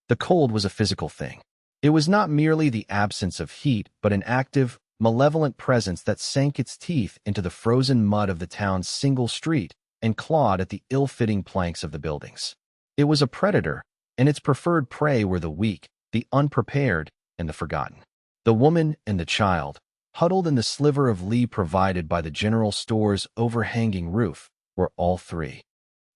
The cold was a physical thing. It was not merely the absence of heat, but an active, malevolent presence that sank its teeth into the frozen mud of the town's single street and clawed at the ill-fitting planks of the buildings. It was a predator, and its preferred prey were the weak, the unprepared, and the forgotten. The woman and the child, huddled in the sliver of lee provided by the general store's overhanging roof, were all three.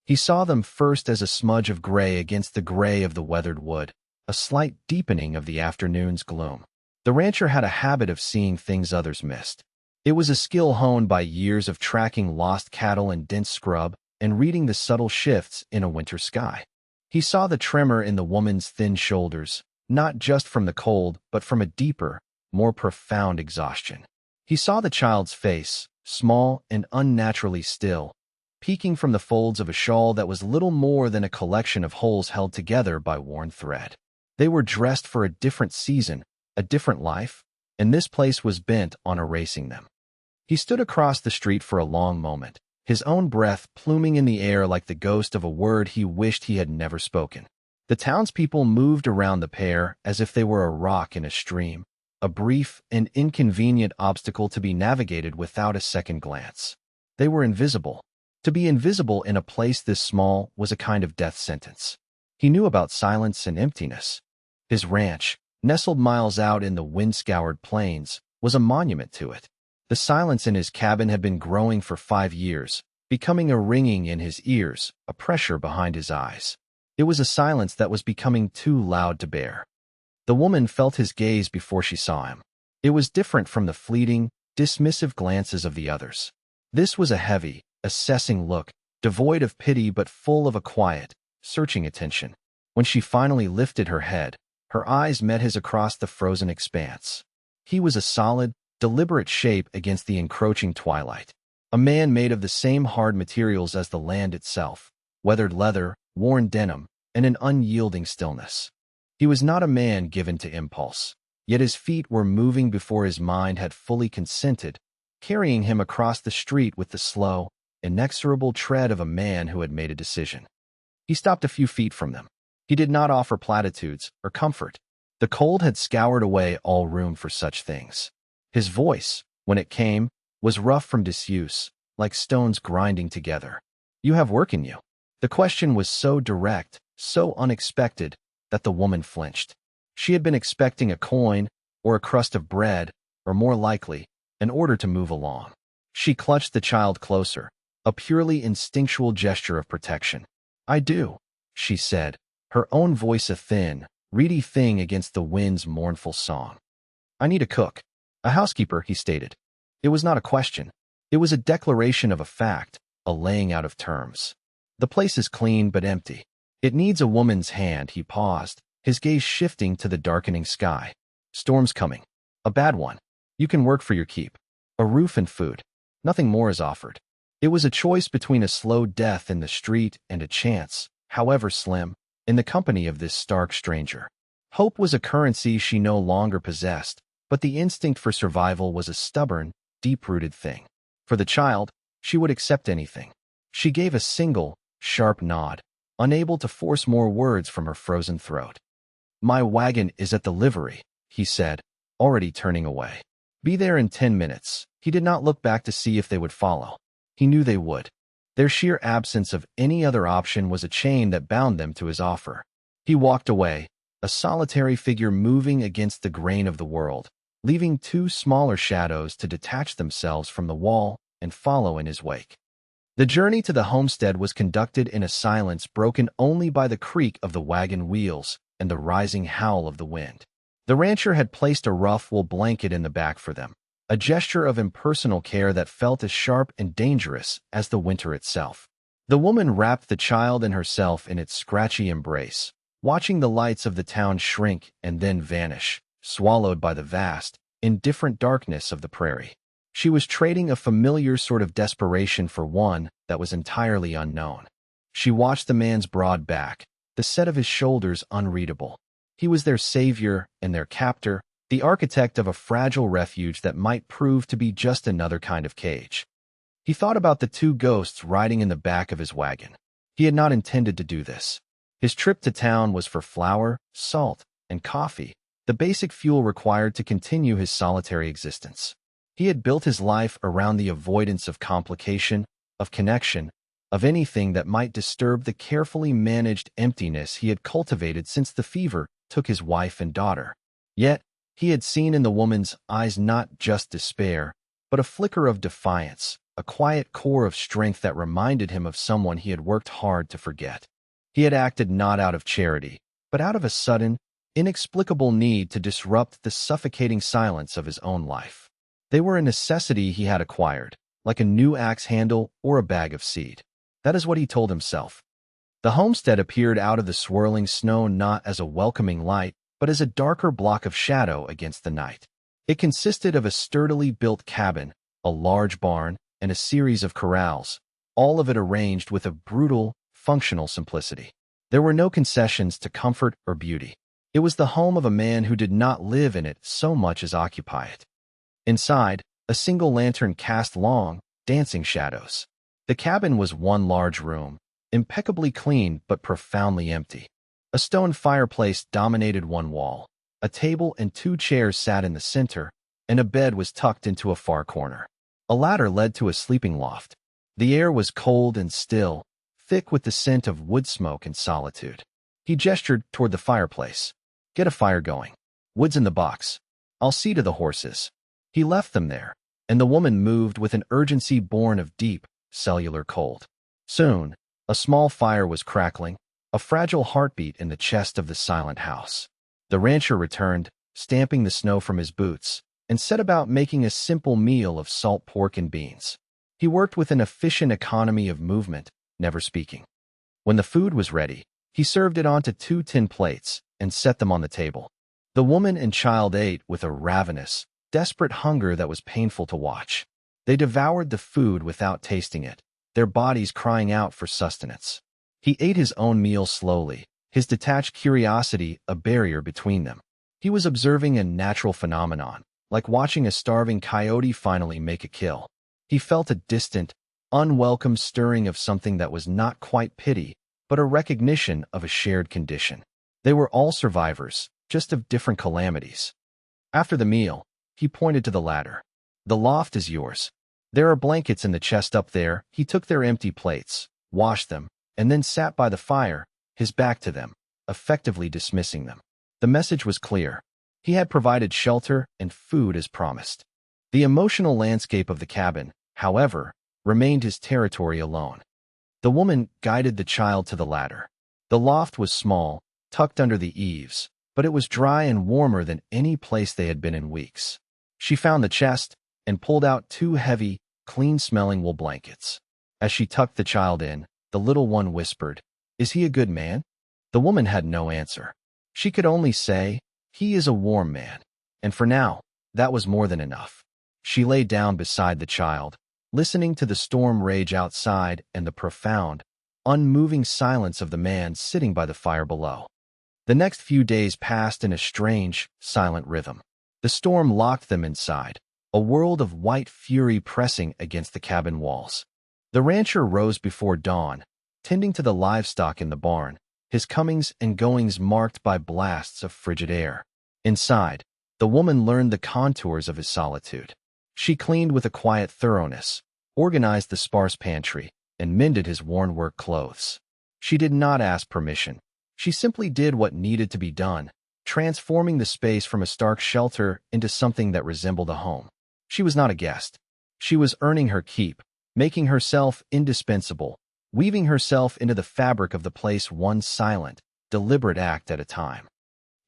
He saw them first as a smudge of gray against the gray of the weathered wood, a slight deepening of the afternoon's gloom. The rancher had a habit of seeing things others missed. It was a skill honed by years of tracking lost cattle in dense scrub and reading the subtle shifts in a winter sky. He saw the tremor in the woman's thin shoulders, not just from the cold, but from a deeper, more profound exhaustion. He saw the child's face, small and unnaturally still, peeking from the folds of a shawl that was little more than a collection of holes held together by worn thread. They were dressed for a different season, a different life, and this place was bent on erasing them. He stood across the street for a long moment, his own breath pluming in the air like the ghost of a word he wished he had never spoken. The townspeople moved around the pair as if they were a rock in a stream, a brief and inconvenient obstacle to be navigated without a second glance. They were invisible. To be invisible in a place this small was a kind of death sentence. He knew about silence and emptiness. His ranch, nestled miles out in the wind-scoured plains, was a monument to it. The silence in his cabin had been growing for 5 years, becoming a ringing in his ears, a pressure behind his eyes. It was a silence that was becoming too loud to bear. The woman felt his gaze before she saw him. It was different from the fleeting, dismissive glances of the others. This was a heavy, assessing look, devoid of pity but full of a quiet, searching attention. When she finally lifted her head, her eyes met his across the frozen expanse. He was a solid, deliberate shape against the encroaching twilight. A man made of the same hard materials as the land itself, weathered leather, worn denim, and an unyielding stillness. He was not a man given to impulse, yet his feet were moving before his mind had fully consented, carrying him across the street with the slow, inexorable tread of a man who had made a decision. He stopped a few feet from them. He did not offer platitudes or comfort. The cold had scoured away all room for such things. His voice, when it came, was rough from disuse, like stones grinding together. "You have work in you." The question was so direct, so unexpected, that the woman flinched. She had been expecting a coin, or a crust of bread, or more likely, an order to move along. She clutched the child closer, a purely instinctual gesture of protection. "I do," she said, her own voice a thin, reedy thing against the wind's mournful song. "I need a cook. A housekeeper," he stated. It was not a question. It was a declaration of a fact, a laying out of terms. "The place is clean but empty. It needs a woman's hand." He paused, his gaze shifting to the darkening sky. "Storm's coming. A bad one. You can work for your keep. A roof and food. Nothing more is offered." It was a choice between a slow death in the street and a chance, however slim, in the company of this stark stranger. Hope was a currency she no longer possessed, but the instinct for survival was a stubborn, deep-rooted thing. For the child, she would accept anything. She gave a single, sharp nod, unable to force more words from her frozen throat. "My wagon is at the livery," he said, already turning away. "Be there in 10 minutes. He did not look back to see if they would follow. He knew they would. Their sheer absence of any other option was a chain that bound them to his offer. He walked away, a solitary figure moving against the grain of the world, leaving 2 smaller shadows to detach themselves from the wall and follow in his wake. The journey to the homestead was conducted in a silence broken only by the creak of the wagon wheels and the rising howl of the wind. The rancher had placed a rough wool blanket in the back for them, a gesture of impersonal care that felt as sharp and dangerous as the winter itself. The woman wrapped the child and herself in its scratchy embrace, watching the lights of the town shrink and then vanish, swallowed by the vast, indifferent darkness of the prairie. She was trading a familiar sort of desperation for one that was entirely unknown. She watched the man's broad back, the set of his shoulders unreadable. He was their savior and their captor, the architect of a fragile refuge that might prove to be just another kind of cage. He thought about the 2 ghosts riding in the back of his wagon. He had not intended to do this. His trip to town was for flour, salt, and coffee, the basic fuel required to continue his solitary existence. He had built his life around the avoidance of complication, of connection, of anything that might disturb the carefully managed emptiness he had cultivated since the fever took his wife and daughter. Yet, he had seen in the woman's eyes not just despair, but a flicker of defiance, a quiet core of strength that reminded him of someone he had worked hard to forget. He had acted not out of charity, but out of a sudden, inexplicable need to disrupt the suffocating silence of his own life. They were a necessity he had acquired, like a new axe handle or a bag of seed. That is what he told himself. The homestead appeared out of the swirling snow not as a welcoming light, but as a darker block of shadow against the night. It consisted of a sturdily built cabin, a large barn, and a series of corrals, all of it arranged with a brutal, functional simplicity. There were no concessions to comfort or beauty. It was the home of a man who did not live in it so much as occupy it. Inside, a single lantern cast long, dancing shadows. The cabin was one large room, impeccably clean but profoundly empty. A stone fireplace dominated one wall. A table and 2 chairs sat in the center, and a bed was tucked into a far corner. A ladder led to a sleeping loft. The air was cold and still, thick with the scent of wood smoke and solitude. He gestured toward the fireplace. "Get a fire going. Wood's in the box. I'll see to the horses." He left them there, and the woman moved with an urgency born of deep, cellular cold. Soon, a small fire was crackling, a fragile heartbeat in the chest of the silent house. The rancher returned, stamping the snow from his boots, and set about making a simple meal of salt pork and beans. He worked with an efficient economy of movement, never speaking. When the food was ready, he served it onto 2 tin plates and set them on the table. The woman and child ate with a ravenous, desperate hunger that was painful to watch. They devoured the food without tasting it, their bodies crying out for sustenance. He ate his own meal slowly, his detached curiosity a barrier between them. He was observing a natural phenomenon, like watching a starving coyote finally make a kill. He felt a distant, unwelcome stirring of something that was not quite pity, but a recognition of a shared condition. They were all survivors, just of different calamities. After the meal, he pointed to the ladder. "The loft is yours. There are blankets in the chest up there." He took their empty plates, washed them, and then sat by the fire, his back to them, effectively dismissing them. The message was clear. He had provided shelter and food as promised. The emotional landscape of the cabin, however, remained his territory alone. The woman guided the child to the ladder. The loft was small, tucked under the eaves, but it was dry and warmer than any place they had been in weeks. She found the chest and pulled out 2 heavy, clean-smelling wool blankets. As she tucked the child in, the little one whispered, "Is he a good man?" The woman had no answer. She could only say, "He is a warm man." And for now, that was more than enough. She lay down beside the child, listening to the storm rage outside and the profound, unmoving silence of the man sitting by the fire below. The next few days passed in a strange, silent rhythm. The storm locked them inside, a world of white fury pressing against the cabin walls. The rancher rose before dawn, tending to the livestock in the barn, his comings and goings marked by blasts of frigid air. Inside, the woman learned the contours of his solitude. She cleaned with a quiet thoroughness, organized the sparse pantry, and mended his worn work clothes. She did not ask permission. She simply did what needed to be done, transforming the space from a stark shelter into something that resembled a home. She was not a guest. She was earning her keep, making herself indispensable, weaving herself into the fabric of the place one silent, deliberate act at a time.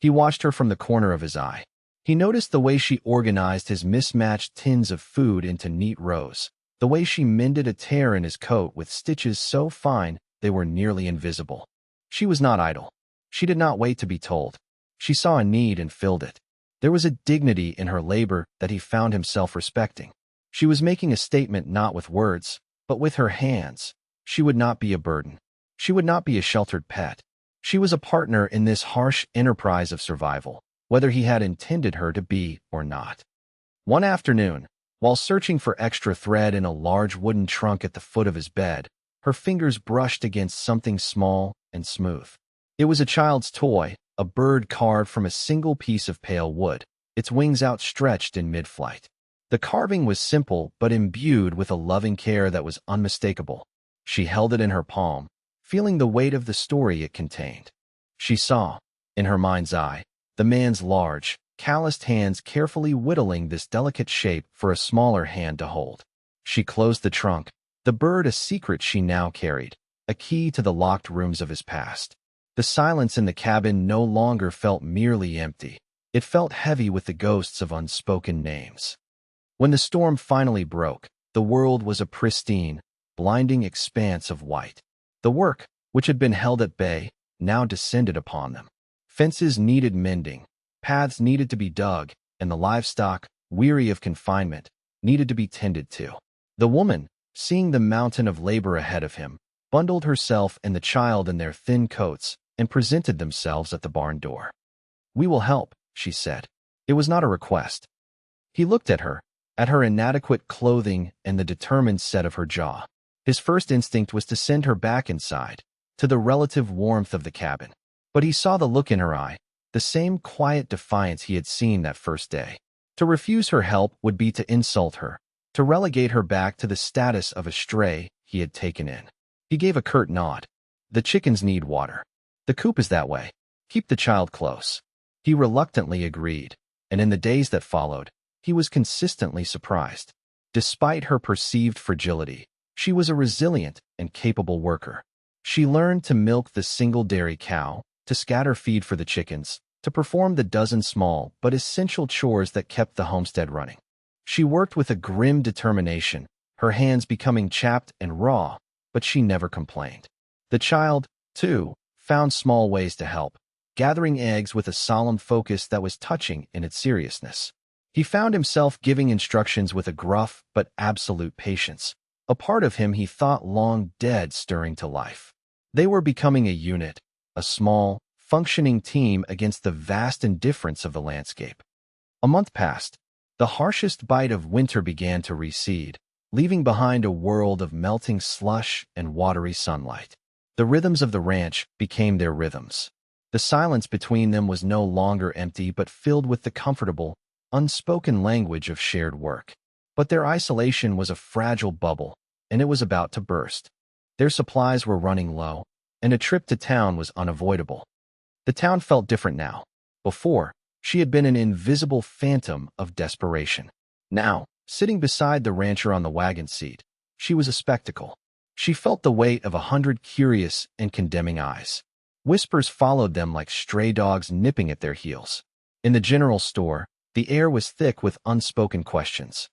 He watched her from the corner of his eye. He noticed the way she organized his mismatched tins of food into neat rows, the way she mended a tear in his coat with stitches so fine they were nearly invisible. She was not idle. She did not wait to be told. She saw a need and filled it. There was a dignity in her labor that he found himself respecting. She was making a statement not with words, but with her hands. She would not be a burden. She would not be a sheltered pet. She was a partner in this harsh enterprise of survival, whether he had intended her to be or not. One afternoon, while searching for extra thread in a large wooden trunk at the foot of his bed, her fingers brushed against something small and smooth. It was a child's toy, a bird carved from a single piece of pale wood, its wings outstretched in mid-flight. The carving was simple but imbued with a loving care that was unmistakable. She held it in her palm, feeling the weight of the story it contained. She saw, in her mind's eye, the man's large, calloused hands carefully whittling this delicate shape for a smaller hand to hold. She closed the trunk, the bird a secret she now carried, a key to the locked rooms of his past. The silence in the cabin no longer felt merely empty. It felt heavy with the ghosts of unspoken names. When the storm finally broke, the world was a pristine, blinding expanse of white. The work, which had been held at bay, now descended upon them. Fences needed mending, paths needed to be dug, and the livestock, weary of confinement, needed to be tended to. The woman, seeing the mountain of labor ahead of him, bundled herself and the child in their thin coats and presented themselves at the barn door. "We will help," she said. It was not a request. He looked at her inadequate clothing and the determined set of her jaw. His first instinct was to send her back inside, to the relative warmth of the cabin. But he saw the look in her eye, the same quiet defiance he had seen that first day. To refuse her help would be to insult her, to relegate her back to the status of a stray he had taken in. He gave a curt nod. "The chickens need water. The coop is that way. Keep the child close." He reluctantly agreed, and in the days that followed, he was consistently surprised. Despite her perceived fragility, she was a resilient and capable worker. She learned to milk the single dairy cow, to scatter feed for the chickens, to perform the dozen small but essential chores that kept the homestead running. She worked with a grim determination, her hands becoming chapped and raw, but she never complained. The child, too, found small ways to help, gathering eggs with a solemn focus that was touching in its seriousness. He found himself giving instructions with a gruff but absolute patience, a part of him he thought long dead stirring to life. They were becoming a unit, a small, functioning team against the vast indifference of the landscape. A month passed. The harshest bite of winter began to recede, leaving behind a world of melting slush and watery sunlight. The rhythms of the ranch became their rhythms. The silence between them was no longer empty but filled with the comfortable, unspoken language of shared work. But their isolation was a fragile bubble, and it was about to burst. Their supplies were running low, and a trip to town was unavoidable. The town felt different now. Before, she had been an invisible phantom of desperation. Now, sitting beside the rancher on the wagon seat, she was a spectacle. She felt the weight of 100 curious and condemning eyes. Whispers followed them like stray dogs nipping at their heels. In the general store, the air was thick with unspoken questions.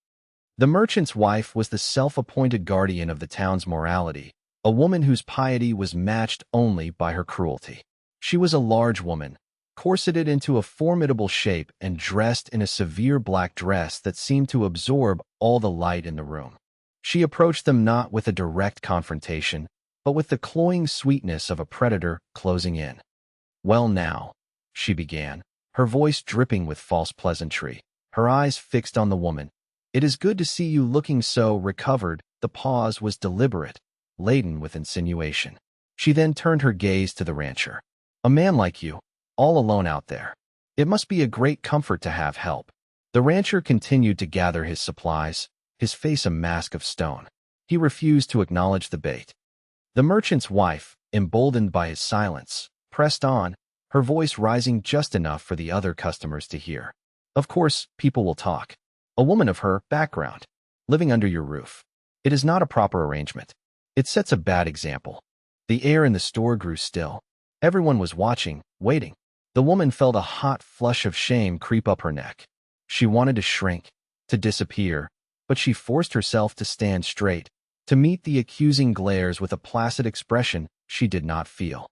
The merchant's wife was the self-appointed guardian of the town's morality, a woman whose piety was matched only by her cruelty. She was a large woman, corseted into a formidable shape and dressed in a severe black dress that seemed to absorb all the light in the room. She approached them not with a direct confrontation, but with the cloying sweetness of a predator closing in. "Well now," she began, her voice dripping with false pleasantry, her eyes fixed on the woman. "It is good to see you looking so recovered." The pause was deliberate, laden with insinuation. She then turned her gaze to the rancher. "A man like you, all alone out there. It must be a great comfort to have help." The rancher continued to gather his supplies, his face a mask of stone. He refused to acknowledge the bait. The merchant's wife, emboldened by his silence, pressed on, her voice rising just enough for the other customers to hear. "Of course, people will talk. A woman of her background, living under your roof. It is not a proper arrangement. It sets a bad example." The air in the store grew still. Everyone was watching, waiting. The woman felt a hot flush of shame creep up her neck. She wanted to shrink, to disappear, but she forced herself to stand straight, to meet the accusing glares with a placid expression she did not feel.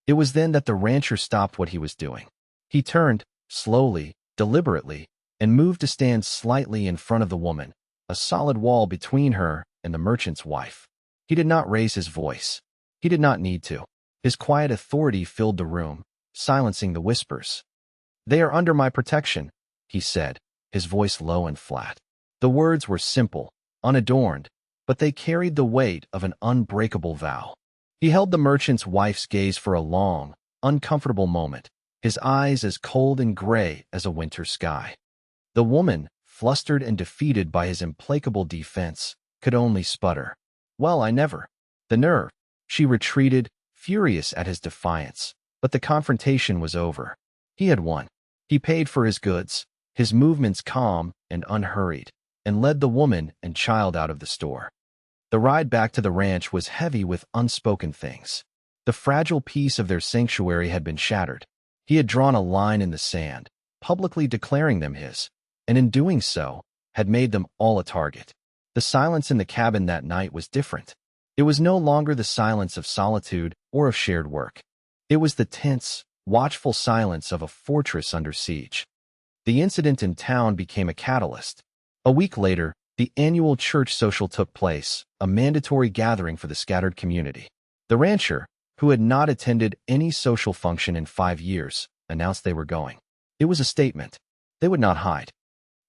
It was then that the rancher stopped what he was doing. He turned, slowly, deliberately, and moved to stand slightly in front of the woman, a solid wall between her and the merchant's wife. He did not raise his voice. He did not need to. His quiet authority filled the room, silencing the whispers. "They are under my protection," he said, his voice low and flat. The words were simple, unadorned, but they carried the weight of an unbreakable vow. He held the merchant's wife's gaze for a long, uncomfortable moment, his eyes as cold and gray as a winter sky. The woman, flustered and defeated by his implacable defense, could only sputter. "Well, I never." The nerve. She retreated, furious at his defiance. But the confrontation was over. He had won. He paid for his goods, his movements calm and unhurried, and led the woman and child out of the store. The ride back to the ranch was heavy with unspoken things. The fragile peace of their sanctuary had been shattered. He had drawn a line in the sand, publicly declaring them his, and in doing so, had made them all a target. The silence in the cabin that night was different. It was no longer the silence of solitude or of shared work. It was the tense, watchful silence of a fortress under siege. The incident in town became a catalyst. A week later, the annual church social took place, a mandatory gathering for the scattered community. The rancher, who had not attended any social function in 5 years, announced they were going. It was a statement. They would not hide.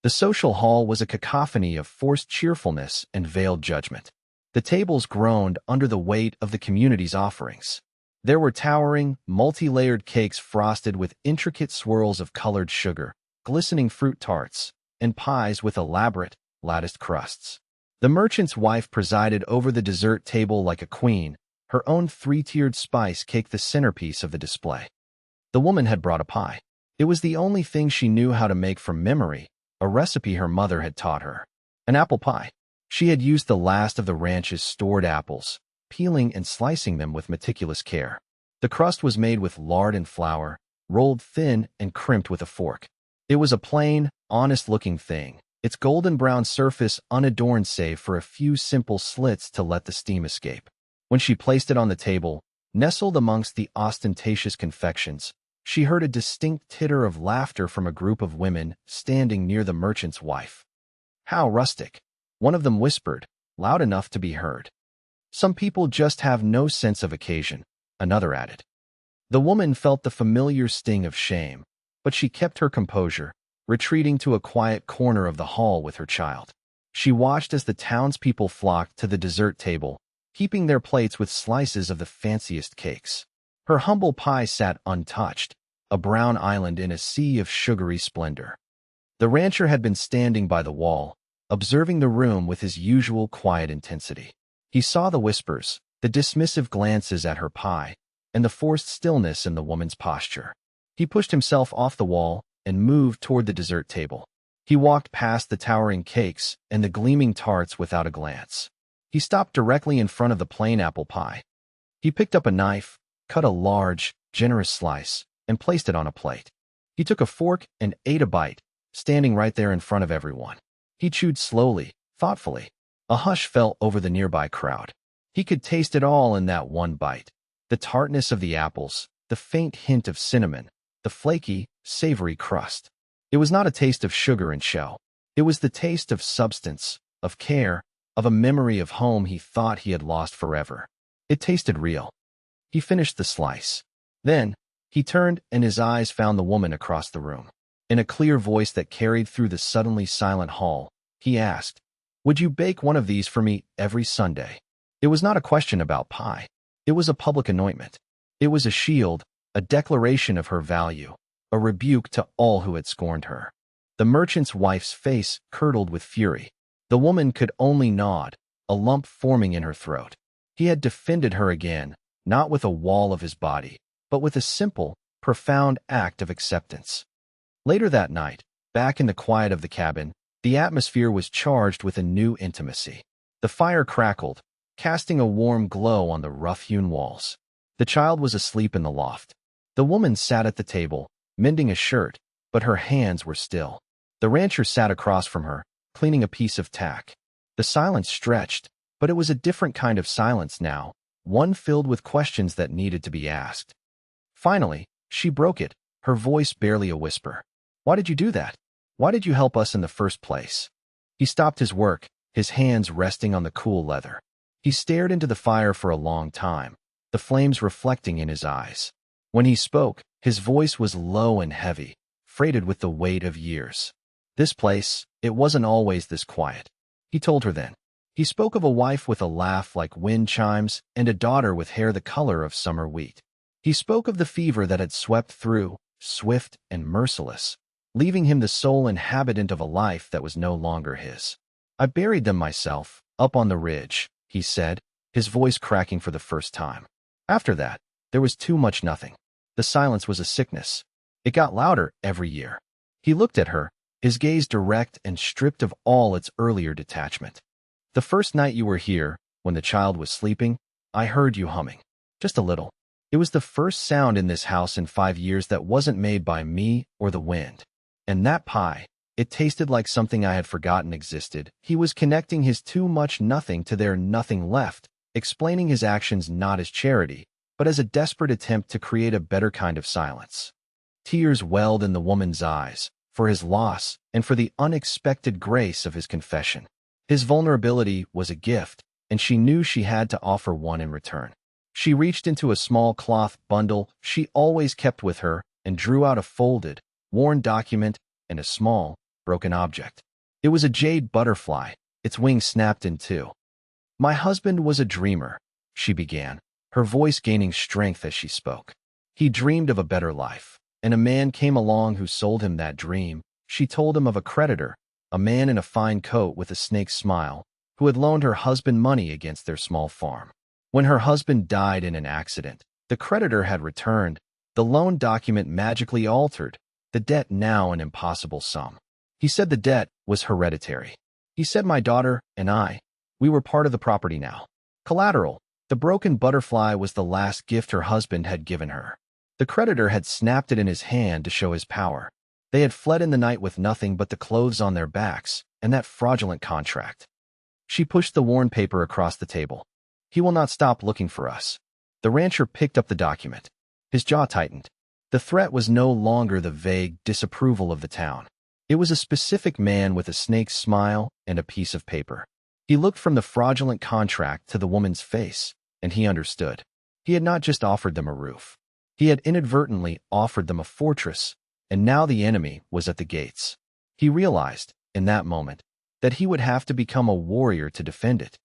The social hall was a cacophony of forced cheerfulness and veiled judgment. The tables groaned under the weight of the community's offerings. There were towering, multi-layered cakes frosted with intricate swirls of colored sugar, glistening fruit tarts, and pies with elaborate, latticed crusts. The merchant's wife presided over the dessert table like a queen, her own 3-tiered spice cake the centerpiece of the display. The woman had brought a pie. It was the only thing she knew how to make from memory, a recipe her mother had taught her. An apple pie. She had used the last of the ranch's stored apples, peeling and slicing them with meticulous care. The crust was made with lard and flour, rolled thin and crimped with a fork. It was a plain, honest-looking thing, its golden brown surface unadorned save for a few simple slits to let the steam escape. When she placed it on the table, nestled amongst the ostentatious confections, she heard a distinct titter of laughter from a group of women standing near the merchant's wife. "How rustic," one of them whispered, loud enough to be heard. "Some people just have no sense of occasion," another added. The woman felt the familiar sting of shame, but she kept her composure, retreating to a quiet corner of the hall with her child. She watched as the townspeople flocked to the dessert table, heaping their plates with slices of the fanciest cakes. Her humble pie sat untouched, a brown island in a sea of sugary splendor. The rancher had been standing by the wall, observing the room with his usual quiet intensity. He saw the whispers, the dismissive glances at her pie, and the forced stillness in the woman's posture. He pushed himself off the wall and moved toward the dessert table. He walked past the towering cakes and the gleaming tarts without a glance. He stopped directly in front of the plain apple pie. He picked up a knife, cut a large, generous slice, and placed it on a plate. He took a fork and ate a bite, standing right there in front of everyone. He chewed slowly, thoughtfully. A hush fell over the nearby crowd. He could taste it all in that one bite. The tartness of the apples, the faint hint of cinnamon, the flaky, savory crust. It was not a taste of sugar and shell. It was the taste of substance, of care, of a memory of home he thought he had lost forever. It tasted real. He finished the slice. Then, he turned and his eyes found the woman across the room. In a clear voice that carried through the suddenly silent hall, he asked, "Would you bake one of these for me every Sunday?" It was not a question about pie. It was a public anointment. It was a shield, a declaration of her value, a rebuke to all who had scorned her. The merchant's wife's face curdled with fury. The woman could only nod, a lump forming in her throat. He had defended her again, not with a wall of his body, but with a simple, profound act of acceptance. Later that night, back in the quiet of the cabin, the atmosphere was charged with a new intimacy. The fire crackled, casting a warm glow on the rough-hewn walls. The child was asleep in the loft. The woman sat at the table, mending a shirt, but her hands were still. The rancher sat across from her, cleaning a piece of tack. The silence stretched, but it was a different kind of silence now, one filled with questions that needed to be asked. Finally, she broke it, her voice barely a whisper. "Why did you do that? Why did you help us in the first place?" He stopped his work, his hands resting on the cool leather. He stared into the fire for a long time, the flames reflecting in his eyes. When he spoke, his voice was low and heavy, freighted with the weight of years. "This place, it wasn't always this quiet," he told her then. He spoke of a wife with a laugh like wind chimes and a daughter with hair the color of summer wheat. He spoke of the fever that had swept through, swift and merciless, leaving him the sole inhabitant of a life that was no longer his. "I buried them myself, up on the ridge," he said, his voice cracking for the first time. After that, there was too much nothing. The silence was a sickness. It got louder every year. He looked at her, his gaze direct and stripped of all its earlier detachment. "The first night you were here, when the child was sleeping, I heard you humming. Just a little. It was the first sound in this house in 5 years that wasn't made by me or the wind. And that pie, it tasted like something I had forgotten existed." He was connecting his too much nothing to their nothing left, explaining his actions not as charity, but as a desperate attempt to create a better kind of silence. Tears welled in the woman's eyes, for his loss and for the unexpected grace of his confession. His vulnerability was a gift, and she knew she had to offer one in return. She reached into a small cloth bundle she always kept with her and drew out a folded, worn document and a small, broken object. It was a jade butterfly, its wings snapped in two. "My husband was a dreamer," she began, her voice gaining strength as she spoke. "He dreamed of a better life, and a man came along who sold him that dream." She told him of a creditor, a man in a fine coat with a snake's smile, who had loaned her husband money against their small farm. When her husband died in an accident, the creditor had returned, the loan document magically altered, the debt now an impossible sum. He said the debt was hereditary. He said my daughter and we were part of the property now. Collateral, the broken butterfly was the last gift her husband had given her. The creditor had snapped it in his hand to show his power. They had fled in the night with nothing but the clothes on their backs and that fraudulent contract. She pushed the worn paper across the table. "He will not stop looking for us." The rancher picked up the document. His jaw tightened. The threat was no longer the vague disapproval of the town. It was a specific man with a snake's smile and a piece of paper. He looked from the fraudulent contract to the woman's face, and he understood. He had not just offered them a roof. He had inadvertently offered them a fortress, and now the enemy was at the gates. He realized, in that moment, that he would have to become a warrior to defend it.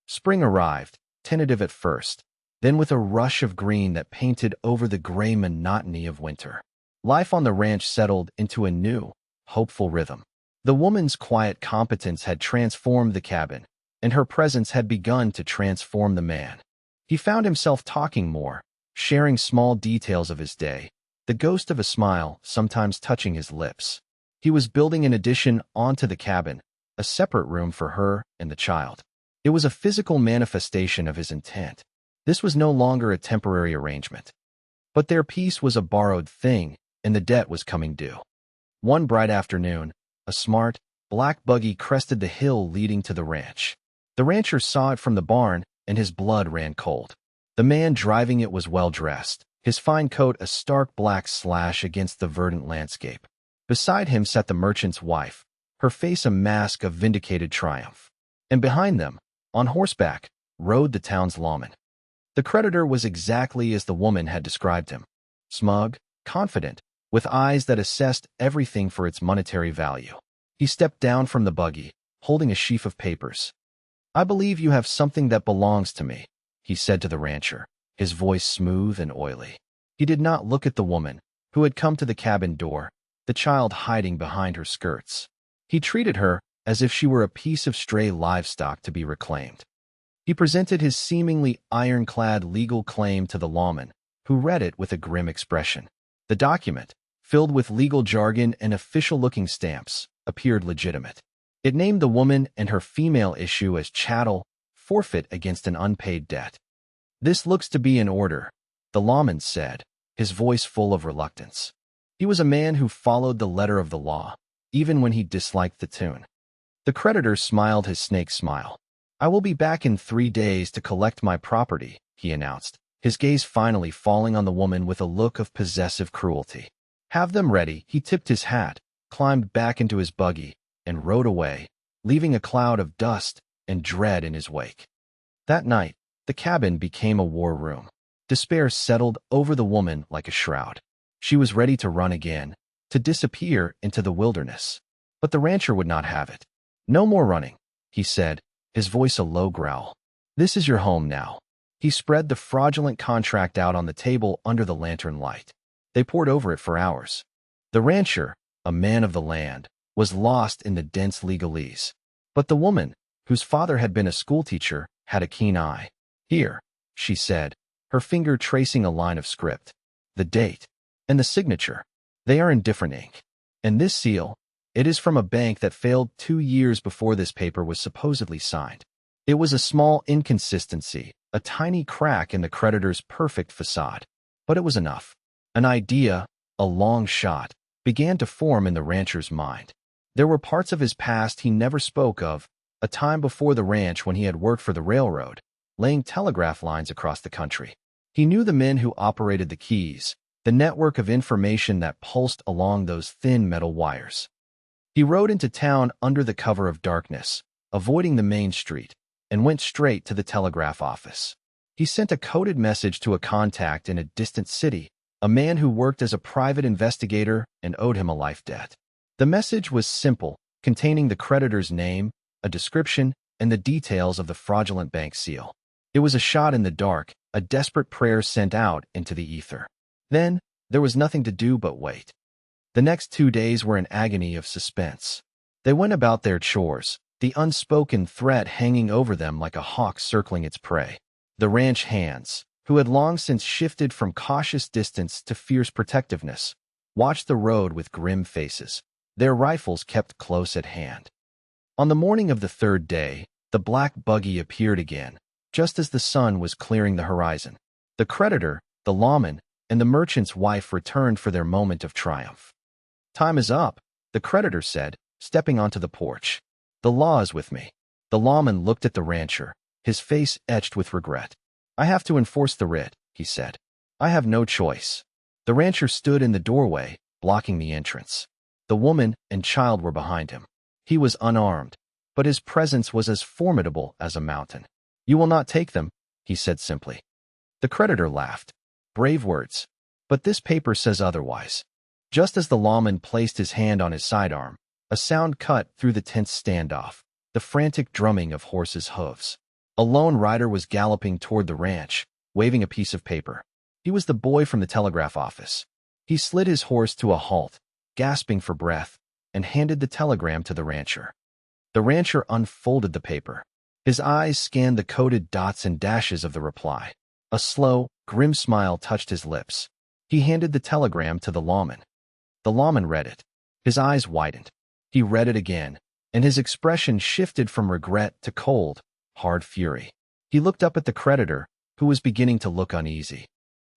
Spring arrived, tentative at first, then with a rush of green that painted over the gray monotony of winter. Life on the ranch settled into a new, hopeful rhythm. The woman's quiet competence had transformed the cabin, and her presence had begun to transform the man. He found himself talking more, sharing small details of his day, the ghost of a smile sometimes touching his lips. He was building an addition onto the cabin, a separate room for her and the child. It was a physical manifestation of his intent. This was no longer a temporary arrangement. But their peace was a borrowed thing, and the debt was coming due. One bright afternoon, a smart, black buggy crested the hill leading to the ranch. The rancher saw it from the barn, and his blood ran cold. The man driving it was well-dressed, his fine coat a stark black slash against the verdant landscape. Beside him sat the merchant's wife, her face a mask of vindicated triumph. And behind them, on horseback, rode the town's lawman. The creditor was exactly as the woman had described him. Smug, confident, with eyes that assessed everything for its monetary value. He stepped down from the buggy, holding a sheaf of papers. "I believe you have something that belongs to me," he said to the rancher, his voice smooth and oily. He did not look at the woman, who had come to the cabin door, the child hiding behind her skirts. He treated her as if she were a piece of stray livestock to be reclaimed. He presented his seemingly ironclad legal claim to the lawman, who read it with a grim expression. The document, filled with legal jargon and official-looking stamps, appeared legitimate. It named the woman and her female issue as chattel, forfeit against an unpaid debt. "This looks to be in order," the lawman said, his voice full of reluctance. He was a man who followed the letter of the law, even when he disliked the tune. The creditor smiled his snake smile. "I will be back in 3 days to collect my property," he announced, his gaze finally falling on the woman with a look of possessive cruelty. "Have them ready." He tipped his hat, climbed back into his buggy, and rode away, leaving a cloud of dust and dread in his wake. That night, the cabin became a war room. Despair settled over the woman like a shroud. She was ready to run again, to disappear into the wilderness. But the rancher would not have it. "No more running," he said, his voice a low growl. "This is your home now. He spread the fraudulent contract out on the table under the lantern light. They pored over it for hours. The rancher, a man of the land, was lost in the dense legalese. But the woman, whose father had been a schoolteacher, had a keen eye. "Here," she said, her finger tracing a line of script. "The date and the signature. They are in different ink. And this seal, it is from a bank that failed 2 years before this paper was supposedly signed." It was a small inconsistency, a tiny crack in the creditor's perfect facade. But it was enough. An idea, a long shot, began to form in the rancher's mind. There were parts of his past he never spoke of, a time before the ranch when he had worked for the railroad, laying telegraph lines across the country. He knew the men who operated the keys, the network of information that pulsed along those thin metal wires. He rode into town under the cover of darkness, avoiding the main street, and went straight to the telegraph office. He sent a coded message to a contact in a distant city, a man who worked as a private investigator and owed him a life debt. The message was simple, containing the creditor's name, a description, and the details of the fraudulent bank seal. It was a shot in the dark, a desperate prayer sent out into the ether. Then, there was nothing to do but wait. The next 2 days were an agony of suspense. They went about their chores, the unspoken threat hanging over them like a hawk circling its prey. The ranch hands, who had long since shifted from cautious distance to fierce protectiveness, watched the road with grim faces, their rifles kept close at hand. On the morning of the 3rd day, the black buggy appeared again, just as the sun was clearing the horizon. The creditor, the lawman, and the merchant's wife returned for their moment of triumph. "Time is up," the creditor said, stepping onto the porch. "The law is with me." The lawman looked at the rancher, his face etched with regret. "I have to enforce the writ," he said. "I have no choice." The rancher stood in the doorway, blocking the entrance. The woman and child were behind him. He was unarmed, but his presence was as formidable as a mountain. "You will not take them," he said simply. The creditor laughed. "Brave words. But this paper says otherwise." Just as the lawman placed his hand on his sidearm, a sound cut through the tense standoff, the frantic drumming of horses' hooves. A lone rider was galloping toward the ranch, waving a piece of paper. He was the boy from the telegraph office. He slid his horse to a halt, gasping for breath, and handed the telegram to the rancher. The rancher unfolded the paper. His eyes scanned the coded dots and dashes of the reply. A slow, grim smile touched his lips. He handed the telegram to the lawman. The lawman read it. His eyes widened. He read it again, and his expression shifted from regret to cold, hard fury. He looked up at the creditor, who was beginning to look uneasy.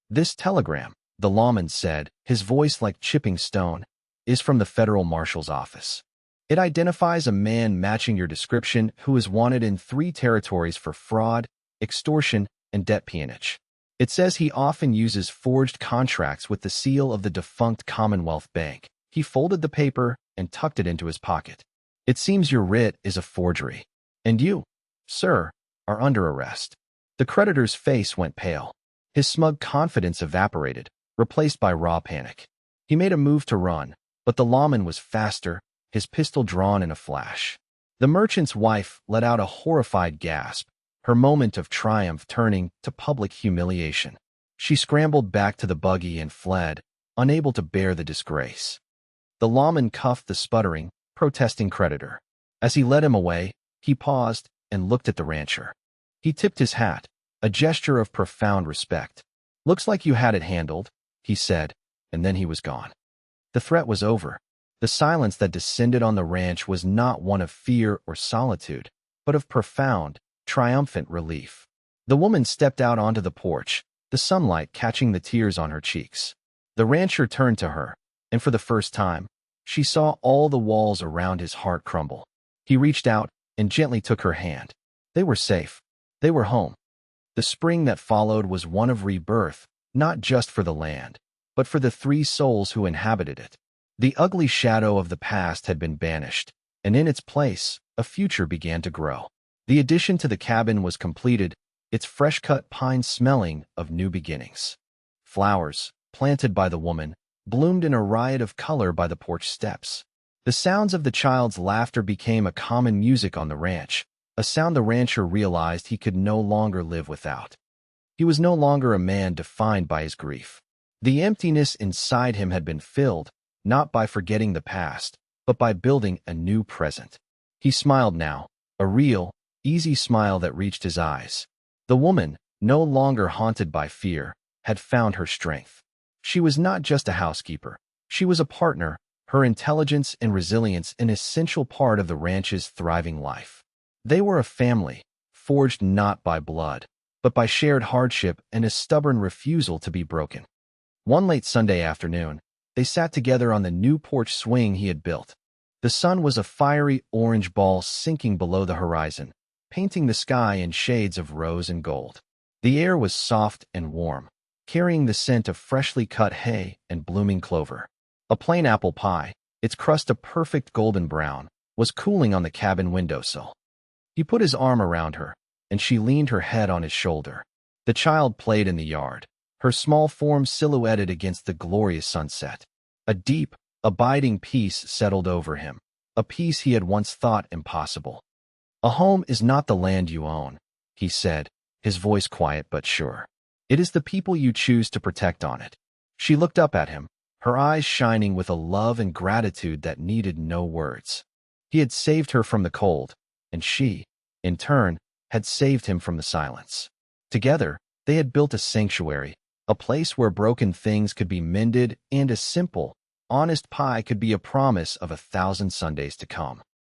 "This telegram," the lawman said, his voice like chipping stone, "is from the federal marshal's office. It identifies a man matching your description who is wanted in 3 territories for fraud, extortion, and debt peonage. It says he often uses forged contracts with the seal of the defunct Commonwealth Bank." He folded the paper and tucked it into his pocket. "It seems your writ is a forgery. And you, sir, are under arrest." The creditor's face went pale. His smug confidence evaporated, replaced by raw panic. He made a move to run, but the lawman was faster, his pistol drawn in a flash. The merchant's wife let out a horrified gasp, her moment of triumph turning to public humiliation. She scrambled back to the buggy and fled, unable to bear the disgrace. The lawman cuffed the sputtering, protesting creditor. As he led him away, he paused and looked at the rancher. He tipped his hat, a gesture of profound respect. "Looks like you had it handled," he said, and then he was gone. The threat was over. The silence that descended on the ranch was not one of fear or solitude, but of profound, triumphant relief. The woman stepped out onto the porch, the sunlight catching the tears on her cheeks. The rancher turned to her, and for the first time, she saw all the walls around his heart crumble. He reached out and gently took her hand. They were safe. They were home. The spring that followed was one of rebirth, not just for the land, but for the 3 souls who inhabited it. The ugly shadow of the past had been banished, and in its place, a future began to grow. The addition to the cabin was completed, its fresh-cut pine smelling of new beginnings. Flowers, planted by the woman, bloomed in a riot of color by the porch steps. The sounds of the child's laughter became a common music on the ranch, a sound the rancher realized he could no longer live without. He was no longer a man defined by his grief. The emptiness inside him had been filled, not by forgetting the past, but by building a new present. He smiled now, a real, easy smile that reached his eyes. The woman, no longer haunted by fear, had found her strength. She was not just a housekeeper. She was a partner, her intelligence and resilience an essential part of the ranch's thriving life. They were a family, forged not by blood, but by shared hardship and a stubborn refusal to be broken. One late Sunday afternoon, they sat together on the new porch swing he had built. The sun was a fiery orange ball sinking below the horizon, painting the sky in shades of rose and gold. The air was soft and warm, carrying the scent of freshly cut hay and blooming clover. A plain apple pie, its crust a perfect golden brown, was cooling on the cabin windowsill. He put his arm around her, and she leaned her head on his shoulder. The child played in the yard, her small form silhouetted against the glorious sunset. A deep, abiding peace settled over him, a peace he had once thought impossible. "A home is not the land you own," he said, his voice quiet but sure. "It is the people you choose to protect on it." She looked up at him, her eyes shining with a love and gratitude that needed no words. He had saved her from the cold, and she, in turn, had saved him from the silence. Together, they had built a sanctuary, a place where broken things could be mended and a simple, honest pie could be a promise of 1,000 Sundays to come.